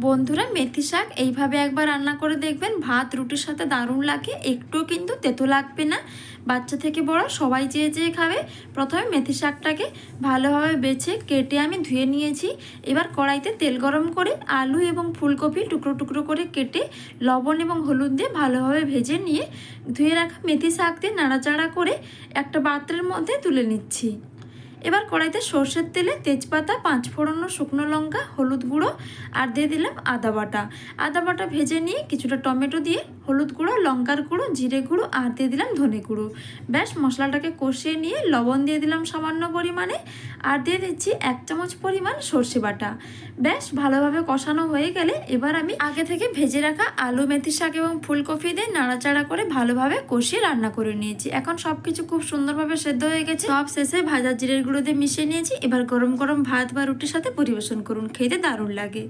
বন্ধুরা, মেথি শাক এইভাবে একবার রান্না করে দেখবেন, ভাত রুটির সাথে দারুণ লাগে, একটুও কিন্তু তেতো লাগবে না। বাচ্চা থেকে বড় সবাই চেয়ে চেয়ে খাবে। প্রথমে মেথি শাকটাকে ভালোভাবে বেছে কেটে আমি ধুয়ে নিয়েছি। এবার কড়াইতে তেল গরম করে আলু এবং ফুলকপি টুকরো টুকরো করে কেটে লবণ এবং হলুদ দিয়ে ভালোভাবে ভেজে নিয়ে ধুয়ে রাখা মেথি শাক দিয়ে নাড়াচাড়া করে একটা পাত্রের মধ্যে তুলে নিচ্ছি। এবার কড়াইতে সর্ষের তেলে তেজপাতা, 5 ফোড়ন, শুকনো লঙ্কা, হলুদ গুঁড়ো আর দিয়ে দিলাম আদা বাটা। আদা বাটা ভেজে নিয়ে কিছুটা টমেটো দিয়ে হলুদ গুঁড়ো, লঙ্কার গুঁড়ো, জিরে গুঁড়ো আর দিয়ে দিলাম ধনে গুঁড়ো। ব্যাস মশলাটাকে কষিয়ে নিয়ে লবণ দিয়ে দিলাম সামান্য পরিমাণে আর দিয়ে দিচ্ছি 1 চামচ পরিমাণ সর্ষে বাটা। ব্যাস ভালোভাবে কষানো হয়ে গেলে এবার আমি আগে থেকে ভেজে রাখা আলু, মেথি শাক এবং ফুলকপি দিয়ে নাড়াচাড়া করে ভালোভাবে কষিয়ে রান্না করে নিয়েছি। এখন সব কিছু খুব সুন্দরভাবে সেদ্ধ হয়ে গেছে। সব শেষে ভাজা জিরের গুঁড়ো দিয়ে মিশিয়ে নিয়েছি। এবার গরম গরম ভাত বা রুটির সাথে পরিবেশন করুন, খেতে দারুণ লাগে।